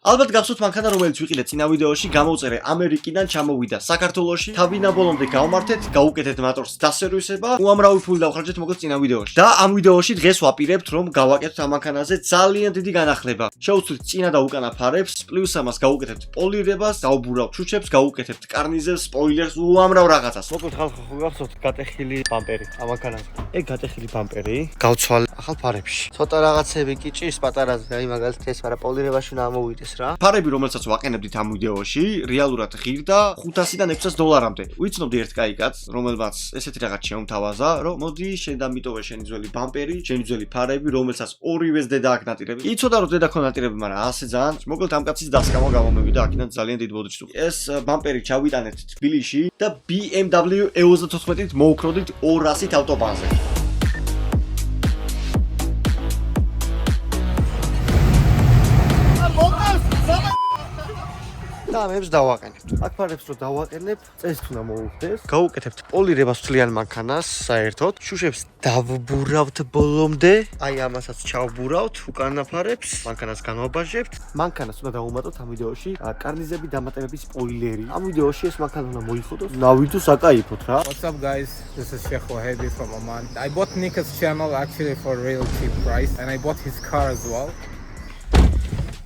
ალბათ გახსოვთ მანქანა, რომელიც ვიყიდეთ წინა ვიდეოში, გამოვწერე ამერიკიდან ჩამოვიდა საქართველოში, თავიდან ბოლომდე გავმართეთ, გაუკეთეთ მატორს დასერვისება, უამრავი ფული დავხარჯეთ მოკლედ წინა ვიდეოში. და ამ ვიდეოში დღეს ვაპირებთ, რომ გავაკეთოთ ამ მანქანაზე ძალიან დიდი განახლება. შევუცვლით წინა და უკანა ფარებს, პლუს ამას გავუკეთებთ პოლირებას, დავუბურავთ ჩუჩებს, გავუკეთებთ კარნიზებს, სპოილერს, უამრავ რაღაცას. მოკლედ ხალხო, ხო გახსოვთ გატეხილი ბამპერი ამ მანქანაზე. ეგ გატეხილი ბამპერი გავცვალ ახალ ფარებში. ცოტა რაღაცები კი ჭირს პატარაზე, აი მაგალითად ეს არა პოლირებაში უნდა ამოვიდეს. ფარები, რომელსაც ვაყენებდით ამ ვიდეოში, რეალურად ღირდა $500-დან $600-მდე. ვიცნობდი ერთ კაიკაც, რომელმაც ესეთი რაღაც შეუმთავაზა, რომ მოდი შენ დამიტოვე შენი ძველი ბამპერი, შენი ძველი ფარები, რომელსაც ორივეს დედა აქ ნატირები. იცოდა რომ დედა ქონდა ნატირები, მაგრამ ასე ძალიან. მოკლედ ამ კაცის დასკამა გამომივიდა აქედან ძალიან დიდ ბოდიშს. ეს ბამპერი ჩავიტანეთ თბილისში და BMW E34-ით მოუქროდით 200-ით ავტობანზე. და ამებს დავაყენებთ. აქ ფარებს რო დავაყენებ, წესით უნდა მოუხდეს. გავუკეთებთ პოლირებას მთლიან მანქანას, საერთოდ. შუშებს დავბურავთ ბოლომდე. აი ამასაც ჩავბურავთ უკანა ფარებს. მანქანას განვაბაჟებთ. მანქანას უნდა დავუმატოთ ამ ვიდეოში კარნიზები დამატებების სპოილერი. ამ ვიდეოში ეს მანქანა უნდა მოიხოდოს. ნავიდოს აკაიფოთ რა. What's up guys? This is Sheikh Wahedi from Oman. I bought Nika's channel actually for a real cheap price and I bought his car as well.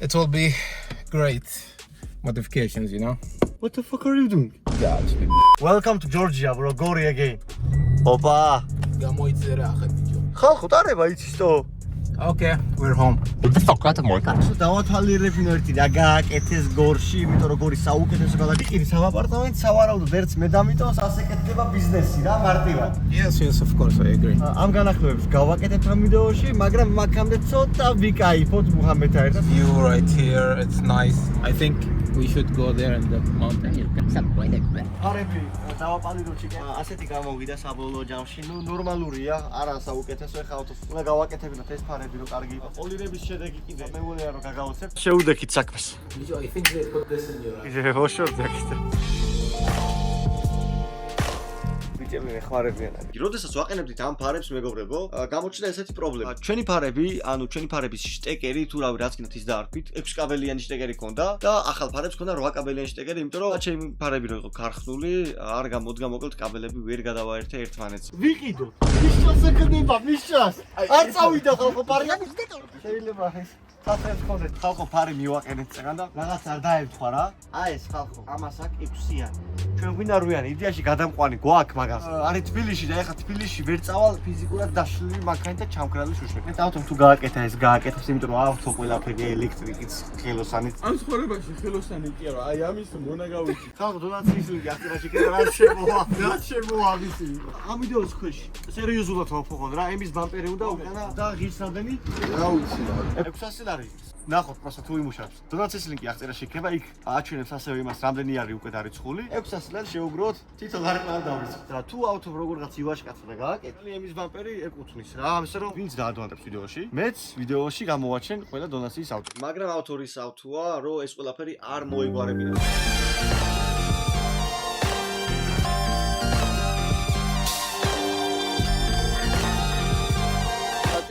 It will be great. Modifications, you know. What the fuck are you doing? Gotcha. Welcome to Georgia, bro. Gori again. Opa. Gamoitzera axebijო. ხალხო, დარება იცის თო? Okay, we're home. What the fuck out of my car? დავათვალიერებინო ერთი და გააკეთეს გორში, იმიტომ რომ გორი საუკეთესო გადაიყირი სამ აპარტამენტს, სავარაუდოდ ერთს მე დამიტოვოს, ასე კეთდება ბიზნესი რა, მარტივად. Yes, of course, I agree. ამ განახლებებს გავაკეთებთ ამ ვიდეოში, მაგრამ მაგამდე ცოტა ვიკაიფოთ მუჰამედთან ერთად. View right here, it's nice. I think we should go there in the mountain. ფარები დავაპალიდოთ ჩიკა. ასეთი გამოვიდა საბოლოო ჯამში. ნუ ნორმალურია, არა საუკეთესო ეხლა უნდა გავაკეთებინოთ ეს ფარები რომ კარგი იყოს. პოლირების შედეგი კიდე მე მგონია რომ გაგავოცებ. შეუდექით საქმეს. I think they put this in your ისე ვოშორ დაგიხდა. ბიჭები მეხმარებიან. როდესაც ვაყენებდით ამ ფარებს მეგობრებო, გამოჩნდა ესეთი პრობლემა. ჩვენი ფარები, ანუ ჩვენი ფარების შტეკერი თუ რავი რაც კიდე ის დაარქვით, 6 კაბელიანი შტეკერი ქონდა და ახალ ფარებს ქონდა 8 კაბელიანი შტეკერი, იმიტომ რომ ჩემი ფარები რო იყო ქარხნული, არ გამოდგა მოკლედ კაბელები ვერ გადავაერთე ერთმანეთს. ვიყიდოთ. მისчас ეკდება, მისчас. არ წავიდა ხალხო ფარი. შეიძლება ეს საფრთხეს ხონდეთ ხალხო ფარი მივაყენეთ წეგან და რაღაც არ დაემთხვა რა. აი ეს ხალხო, ამას აქ 6-იანი. ჩვენ გვინდა 8-იანი, იდეაში გადამყვანი გვაქვს მაგას. არის თბილისში და ეხლა თბილისში ვერ წავალ ფიზიკურად დაშლილი მანქანით და ჩამქრალი შუშები. დავთომ თუ გააკეთა ეს გააკეთებს, იმიტომ რომ ავთო ყველაფერი ელექტრიკით, ხელოსანით. ამ ცხოვრებაში ხელოსანი კი არა, აი ამის მონა გავიქი. ხალხო დონაციის ლინკი ახლა კიდე რა შემოვა, რა შემოვა ამისი. ამ ვიდეოს ქვეშ სერიოზულად ვაფუღოთ რა, ემის ბამპერი უნდა უკანა და ღირს რამდენი? რა ვიცი რა. 600 ლარი. ნახოთ პროსტა თუ იმუშავებს. დონაციის ლინკი აღწერაში იქნება, იქ აჩვენებს ასევე იმას რამდენი არის უკვე დარიცხული. 600 ლარი შეუგროთ, თითო გარკვეულ დავრიცხოთ. და თუ ავთო როგორღაც ივაშკაცა და გააკეთე, ემის ბამპერი ეკუთვნის რა, ამასე რომ ვინც დაადვანტებს ვიდეოში. მეც ვიდეოში გამოვაჩენ ყველა დონაციის ავტო. მაგრამ ავთორის ავთოა, რომ ეს ყველაფერი არ მოეგვარებინა.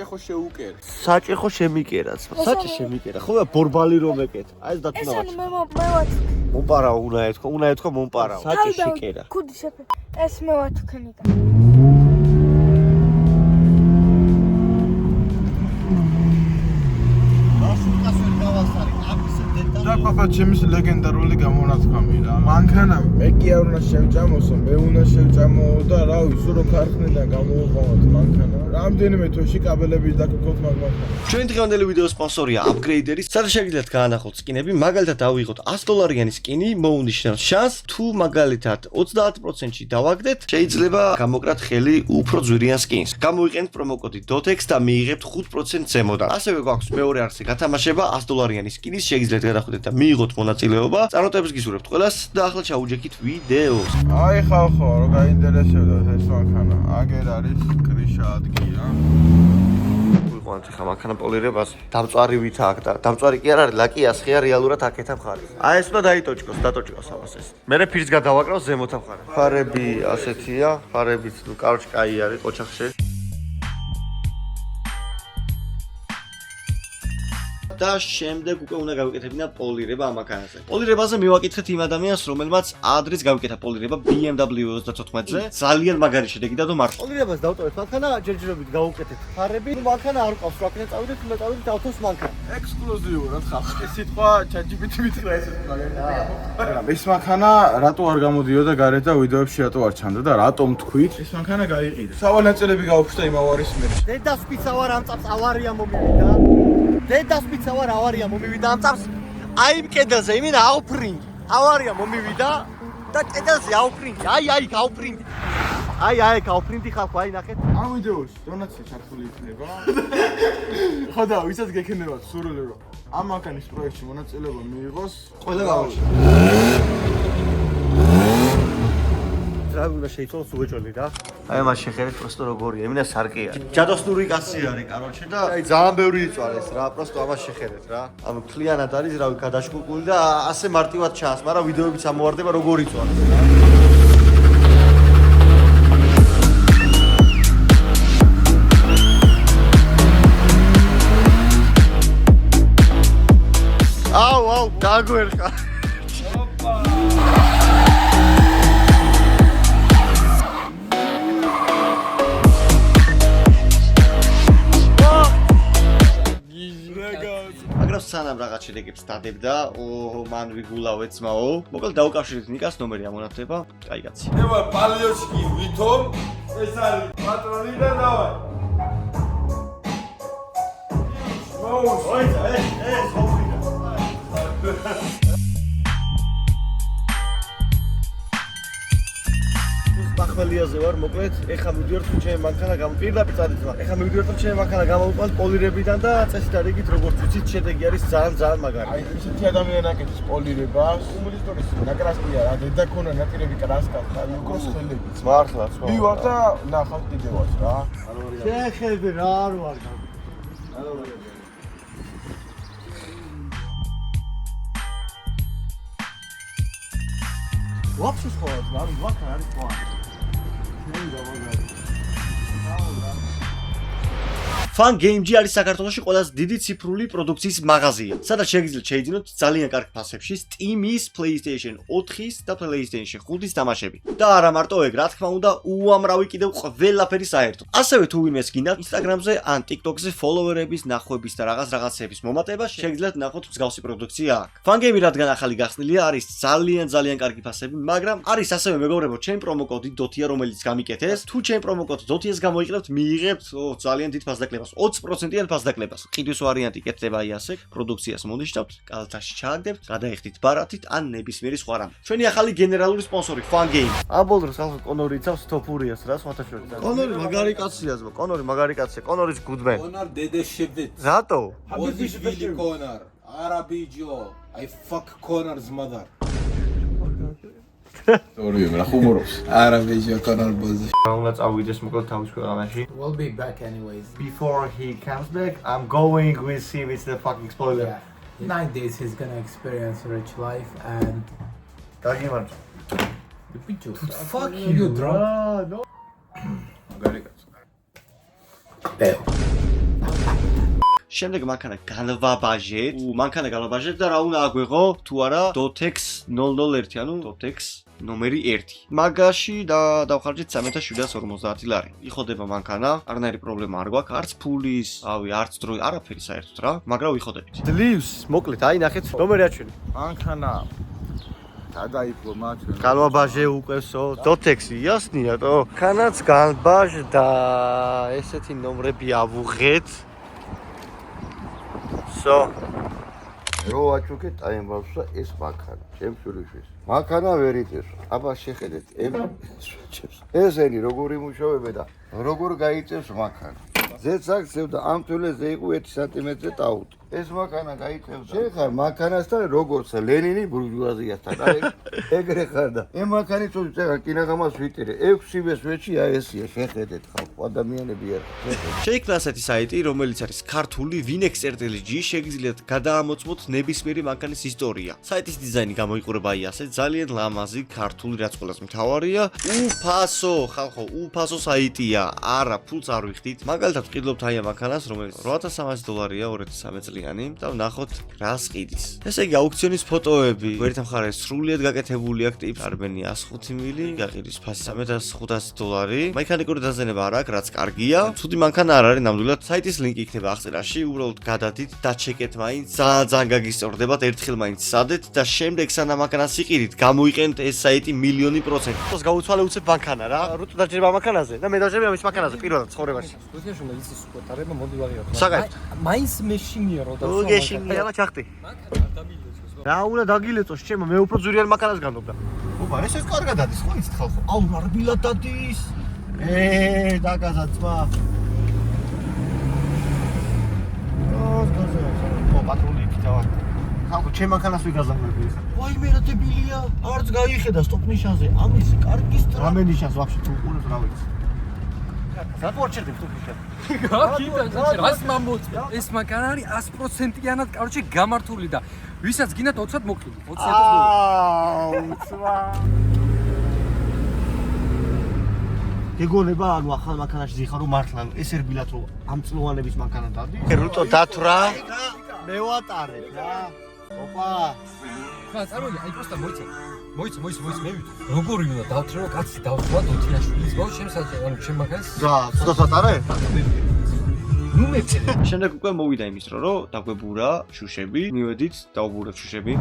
საჭეხო შეუკერა. საჭეხო შემიკერაც. საჭე შემიკერა. ხო და ბორბალი რომ ეკეთ. აი ეს დათუნავაჩ. ეს მე ვათქ. მომპარაო უნდა ეთქო მომპარაო. საჭე შეკერა. ქუდი შეფე. ეს მე ვათქნიკა. და პაპა ჩემის ლეგენდარული გამონათქვამი რა. მანქანა მე კი არ უნდა შევჭამოსო, მე უნდა შევჭამო და რა ვიცი, რომ ქარხნიდან გამოვაყავოთ მანქანა. რამდენიმე თვეში კაბელების დაგქოთ მაგ-მანქანა. ჩვენი დღევანდელი ვიდეოს სპონსორია Upgrade-ერი. სადაც შეგიძლიათ გაანახოთ სკინები, მაგალითად დავიღოთ $100-იანი სკინი, მოუნიშნავს შანსს, თუ მაგალითად 30%-ში დავაგდეთ, შეიძლება გამოკრათ ხელი უფრო ძვირიან სკინს. გამოვიყენეთ პრომოკოდი DOTEX და მიიღებთ 5% ზემოდან. ასევე გვაქვს მეორე არხზე გათამაშება $100-იანი სკინის, შეგიძლიათ გადახვიდეთ და მიიღოთ მონაწილეობა. წარმატებებს გისურვებთ ყველას და ახლა ჩაუჯექით ვიდეოს. აი ხალხო, რო გაინტერესებდათ ეს მანქანა, აგერ არის კრიშა ადგია. ვიყვანთ ხა მანქანა პოლირებაზე. დამწვარი ვით აქ და დამწვარი კი არ არის, ლაკი ასხია რეალურად აქეთა მხარეს. აი ეს უნდა დაიტოჭკოს, დატოჭკოს ამას ეს. მერე ფირს გადავაკრავს ზემოთა მხარეს. ფარები ასეთია, ფარებიც ნუ კაროჩ კაი არის ყოჩახში. და შემდეგ უკვე უნდა გავიკეთებინა პოლირება ამ მანქანაზე. პოლირებაზე მივაკითხეთ იმ ადამიანს, რომელმაც ადრეც გავიკეთა პოლირება BMW 34-ზე. ძალიან მაგარი შედეგი და მარტო. პოლირებას დავტოვეთ მანქანა, ჯერჯერობით გავუკეთეთ ფარები. მანქანა არ ყავს, რა ქნა წავიდეთ, უნდა წავიდეთ ავთოს მანქანა. ექსკლუზიურად ხალხს ეს სიტყვა ChatGPT მითხრა ეს მაგარი. ეს მანქანა რატო არ გამოდიოდა გარეთ და ვიდეოებში რატო არ ჩანდა და რატომ თქვით ეს მანქანა გაიყიდა. სავალ ნაწილები გავუშვდა იმ ავარიის მერე. დედასპიცა ვარ ამ წამს ავარია მომივიდა. დედასპიცა ვარ ავარია მომივიდა ამ წამს. აი იმ კედელზე იმენა აუფრინგი. ავარია მომივიდა და კედელზე აუფრინგი. აი გაუფრინგი. აი გაუფრინგი ხალხო, აი ნახეთ. ამ ვიდეოში დონაცია ჩართული იქნება. ხო და ვისაც გექნებათ სურვილი რომ ამ მანქანის პროექტში მონაწილეობა მიიღოს, ყველა გავუშვი. რა უნდა შეიცვალოს უეჭველი რა. აი მას შეხედეთ პროსტო როგორია, იმინა სარკია. ჯადოსნური კაცი არის, კაროჩე და აი ძალიან ბევრი იწვალეს რა, პროსტო ამას შეხედეთ რა. ანუ მთლიანად არის რავი გადაშკულკული და ასე მარტივად ჩანს, მაგრამ ვიდეოებიც ამოვარდება როგორ იწვალეს რა. აუ, დაგვერხა. მაგრამ სანამ რაღაც შედეგებს დადებდა, მან ვიგულავე ძმაო. მოკლედ დაუკავშირეთ ნიკას ნომერი ამონათება. კაი კაცი. ევა პალიოჩკი ვითომ ეს არის პატრონი და დავაი. ოიცა, ეს ხოფრიდა. ბახმელიაზე ვარ, მოკლედ, ეხლა მივიდივართ ჩემი მანქანა პირდაპირ წადით. ეხლა მივიდივართ ჩემი მანქანა გამოვიყვანთ პოლირებიდან და წესით არიგით როგორც ვიცით, შედეგი არის ძალიან მაგარი. აი ესეთი ადამიანი აკეთებს პოლირებას. კომუნისტორის ნაკრასკია რა, დედა ქონა ნატირები კრასკას, და უკოს ხელები. მართლაც, ხო. მივარ და ნახავ კიდევაც რა. შეხედე რა არ ვარ. ვაფშე სხვა არ ვაქ არის სხვა. Fun Game G არის საქართველოში ყველაზე დიდი ციფრული პროდუქციის მაღაზია, სადაც შეგიძლიათ შეიძინოთ ძალიან კარგ ფასებში Steam-ის, PlayStation 4-ის და PlayStation 5-ის თამაშები. და არა მარტო ეგ, რა თქმა უნდა, უამრავი კიდევ ყველაფერი საერთოდ. ასევე თუ ვინმეს გინდათ Instagram-ზე ან TikTok-ზე follower-ების, ნახვების და რაღაცების მომატება, შეგიძლიათ ნახოთ მსგავსი პროდუქცია აქ. Fun Game რადგან ახალი გახსნილია, არის ძალიან კარგი ფასები, მაგრამ არის ასევე მეგობრებო, ჩემ პრომოკოდი DOTIA, რომელიც გამიკეთეს. თუ ჩემ პრომოკოდ DOTIA-ს გამოიყენებთ, მიიღებთ ძალიან დიდ ფასდაკლებას. 20%-იან ფასდაკლებას. ყიდვის ვარიანტი კეთდება აი ასე, პროდუქციას მონიშნავთ, კალათაში ჩააგდებთ, გადაიხდით ბარათით ან ნებისმიერი სხვა რამ. ჩვენი ახალი გენერალური სპონსორი Fun Game. ამბოლდროს ხალხო კონორი იცავს თოფურიას რა, სხვათა შორის. კონორი მაგარი კაცია ზმო, კონორი მაგარი კაცია, კონორის გუდმენ. კონარ დედეშევდეთ. რატო? ოზიშვილი კონარ, არაბიჯო. I fuck Connor's mother. ორივე რა ხუმრობს. არაბიჯო კონარ ბოზი. უნდა წავიდეს მოკლედ თავის ქვეყანაში. We'll be back anyways. Before he comes back, I'm going with him. It's the fucking spoiler. Yeah. 9 days he's gonna experience rich life and Dagimart. fuck you drunk. No. მაგარი კაცი. შემდეგ მანქანა განვაბაჟეთ. მანქანა განვაბაჟეთ და რა უნდა აგვეღო? თუ არა Dotex 001, ანუ Dotex ნომერი 1. მაგაში და დავხარჯეთ 3750 ლარი. იხოდება მანქანა, არანაირი პრობლემა არ გვაქვს, არც ფულის, არც დრო, არაფერი საერთოდ რა, მაგრამ ვიხოდებით. ძლივს, მოკლედ, აი ნახეთ, ნომერი აჩვენე. მანქანა გადაიფლო მაჩვენე. განვაბაჟე უყევსო, Dotex-ი, იასნია თო? მანქანაც განვაბაჟდა, ესეთი ნომრები ავუღეთ. So რო აჩუქეთ აი ამბავსა ეს მანქანა ჩემს ურიშვის მანქანა ვერ იწევს აბა შეხედეთ ესენი როგორი მუშაობები და როგორ გაიწევს მანქანა ზეცაქცევ და ამ თულეზე იყო 1 სანტიმეტრზე ტაუტი ეს მანქანა გაიწევს შეხარ მანქანასთან როგორც ლენინი ბურჟუაზიასთან აი ეგრე ხარ და ეს მანქანი თუ წერა კინაღამას ვიტირე 6-ივე სვეტში აი ესია შეხედეთ ხალხო ადამიანები არ შეიქმნა ასეთი საიტი, რომელიც არის ქართული Vinex.g, შეგიძლიათ გადაამოწმოთ ნებისმიერი მანქანის ისტორია. საიტის დიზაინი გამოიყურება აი ასე, ძალიან ლამაზი, ქართული, რაც ყველაზე მთავარია. უფასო, ხალხო, უფასო საიტია. არა, ფულს არ ვიხდით. მაგალითად, ვყიდულობთ აი ამ მანქანას, რომელიც $8300-ია 2013 წლიანი და ვნახოთ რას ყიდის. ესე იგი აუქციონის ფოტოები, ერთ მხარეს სრულიად გაკეთებული აქ ტიპს არბენი 105 მილი, გაყიდის ფასი $3500. მექანიკური დაზიანება არ აქვს, რაც კარგია. ცუდი მანქანა არ არის ნამდვილად. საიტის ლინკი იქნება აღწერაში, უბრალოდ გადადით და ჩეკეთ მაინც. ძალიან გაგისწორდებათ, ერთხელ მაინც სადეთ და შემდეგ სანამ მანქანას იყიდით, გამოიყენეთ ეს საიტი 1,000,000%. ეს გაუცვალე უცებ მანქანა რა. რუტო დაჭერება მანქანაზე და მე დაჭერება მის მანქანაზე პირველად ცხოვრებაში. Слушай, на виси скотарება მოდი ვაღიაროთ. Საკაიფ. მაინც მეშინია რო და ო გეშინია რა ჩახტი. რა უნდა დაგილეწოს ჩემო მე უფრო ძვირიან მანქანას განდობდა. ოპა ეს კარგად დადის ხო იცით ხალხო? აუ მარბილად დადის. დაგაზა ძმა. ო პატრული ფითავა. ხალხო ჩემ მანქანას ვიგაზამები ხა. ვაი მე რა დებილია. არც გაიხედა სტოპ ნიშანზე. ამის კარგი სტრა. რამე ნიშანს ვაფშე თუ უყურებ რა ვიცი. Запорчერდი თუქიშა. რას მომწე? ეს მანქანა არის 100%-იანად, короче, გამართული და ვისაც გინდათ 20-ად მოკლილი. 20-ად მოკლილი. აუ ცვა. გეგონება ანუ ახალ მანქანაში ზიხარ რომ მართლა ეს ერბილად რომ ამ წლოვანების მანქანა დადი. რუტო დათვრა. მე ვატარებ რა. ოპა. ხა წარმოიდგინე, აი просто მოიცა. მოიცა მე ვიტყვი. როგორი უნდა დავთრევო კაცი დავთრვა დოთიაშვილის ბავშვ ჩემს ანუ ჩემ მანქანას. რა, ცუდად ვატარე? ნუ მეცე. შემდეგ უკვე მოვიდა იმის დრო, რომ დაგვებურა შუშები, მივედით, დავბურეთ შუშები.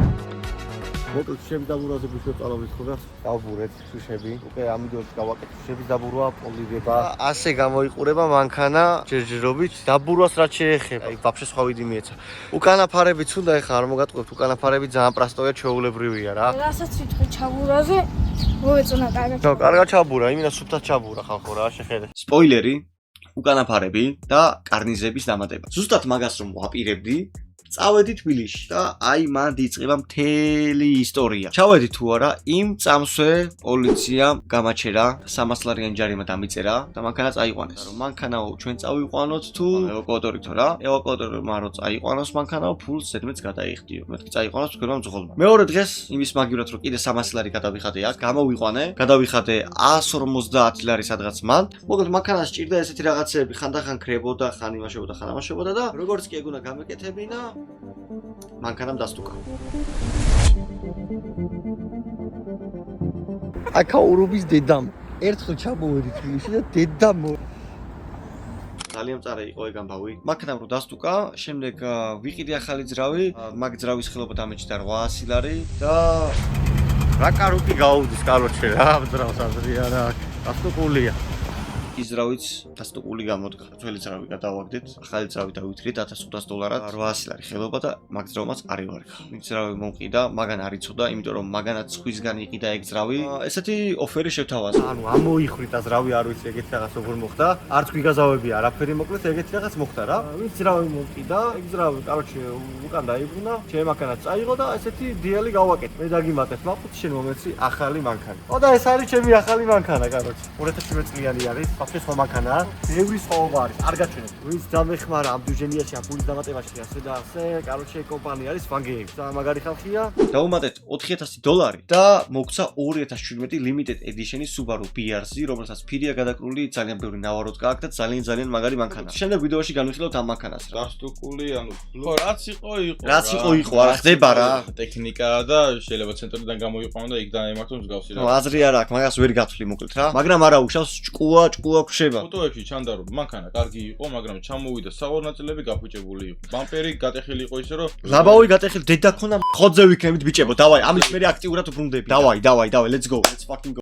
მოკლედ შუშები დაბურაზე ვიშო წალობით ხო და დავბურეთ შუშები. უკვე ამიტომ გავაკეთე შუშების დაბურვა, პოლირება. ასე გამოიყურება მანქანა ჯერჯერობით. დაბურვას რაც შეეხება, აი ვაფშე სხვა ვიდი მიეცა. უკანა ფარებიც უნდა ეხა არ მოგატყუებთ, უკანა ფარები ძალიან პრასტოა, ჩვეულებრივია რა. რასაც ვიტყვი ჩაბურაზე, მოეწონა კარგად. ნო, კარგად ჩაბურა, იმენა სუფთად ჩაბურა ხალხო რა, შეხედე. სპოილერი, უკანა ფარები და კარნიზების დამატება. ზუსტად მაგას რომ ვაპირებდი, წავედი თბილისში და აი მან დიწყება მთელი ისტორია. ჩავედი თუ არა, იმ წამსვე პოლიციამ გამაჩერა 300 ჯარიმა დამიწერა და მანქანა წაიყვანეს. რომ მანქანაო ჩვენ წავიყვანოთ თუ ევაკუატორით რა? ევაკუატორმა რო წაიყვანოს მანქანაო ფულს ზედმეტს გადაიხდიო. მეთქი წაიყვანოს თქვენმა მძღოლმა. მეორე დღეს იმის მაგივრად რომ კიდე 300 ლარი გადავიხადე აქ, გამოვიყვანე, გადავიხადე 150 ლარი სადღაც მან. მოკლედ მანქანას ჭირდა ესეთი რაღაცეები, ხანდახან ქრებოდა, ხან იმაშებოდა, ხან ამაშებოდა და როგორც კი ეგონა გამეკეთებინა მანქანამ დასტუკა. აკაურობის დედამ. ერთხელ ჩამოვედი თბილისში და დედამ ძალიან მწარე იყო ეგ ამბავი. მანქანამ რო დასტუკა, შემდეგ ვიყიდე ახალი ძრავი, მაგ ძრავის ხელობა დამეჭდა 800 ლარი და რა კარუკი გაუვდის კაროჩე რა ძრავს აზრია რა. დასტუკულია. ის ძრავიც დასტუკული გამოდგა. ძველი ძრავი გადავაგდეთ, ახალი ძრავი დავითხრით $1500, 800 ლარი ხელობა და მაგ ძრავმაც არ ივარგა. ის ძრავი მომყიდა, მაგან არ იცოდა, იმიტომ რომ მაგანაც სხვისგან იყიდა ეგ ძრავი. ესეთი ოფერი შევთავაზე. ანუ ამოიხრით და ძრავი არ ვიცი ეგეთი რაღაც როგორ მოხდა. არც გვიგაზავები არაფერი მოკლედ ეგეთი რაღაც მოხდა რა. ის ძრავი მომყიდა, ეგ ძრავი, короче, უკან დაიბრუნა, ჩემი მანქანა წაიღო და ესეთი დიალი გავაკეთე. მე დაგიმატეთ მაყუთ შენ მომეცი ახალი მანქანა. ო და ეს არის ჩემი ახალი მანქანა, короче. 2017 წლიანი არის. ფაქტია სხვა მანქანაა. ბევრი სხვაობა არის. არ გაჩვენებთ. ვინც დამეხმარა ამ დიუჟენიაში, ამ ფულის დამატებაში, ასე და ასე, короче, კომპანია არის Fangate. და მაგარი ხალხია. დავუმატეთ $4000 და მოგცა 2017 limited edition-ის Subaru BRZ, რომელსაც ფირია გადაკრული, ძალიან ბევრი ნავაროტკა აქვს და ძალიან მაგარი მანქანა. შემდეგ ვიდეოში განვიხილავთ ამ მანქანას. დასტუკული, ანუ ხო, რაც იყო, რაც იყო, არა ხდება რა. ტექნიკა და შეიძლება ცენტრიდან გამოიყვანო და იქ დაემართოს მსგავსი რა. ნუ აზრი არ აქვს, მაგას ვერ გათვლი მოკლედ რა. მაგრამ არა უშავს ჭკუა გვშება. ფოტოებში ჩანდა რომ მანქანა კარგი იყო, მაგრამ ჩამოვიდა სავარ ნაწილები გაფუჭებული იყო. ბამპერი გატეხილი იყო ისე რომ ლაბაოი გატეხილი დედა ქონა ხოძე ვიქნებით ბიჭებო. დავაი, ამის მე აქტიურად უბრუნდები. დავაი, let's go. Let's fucking go.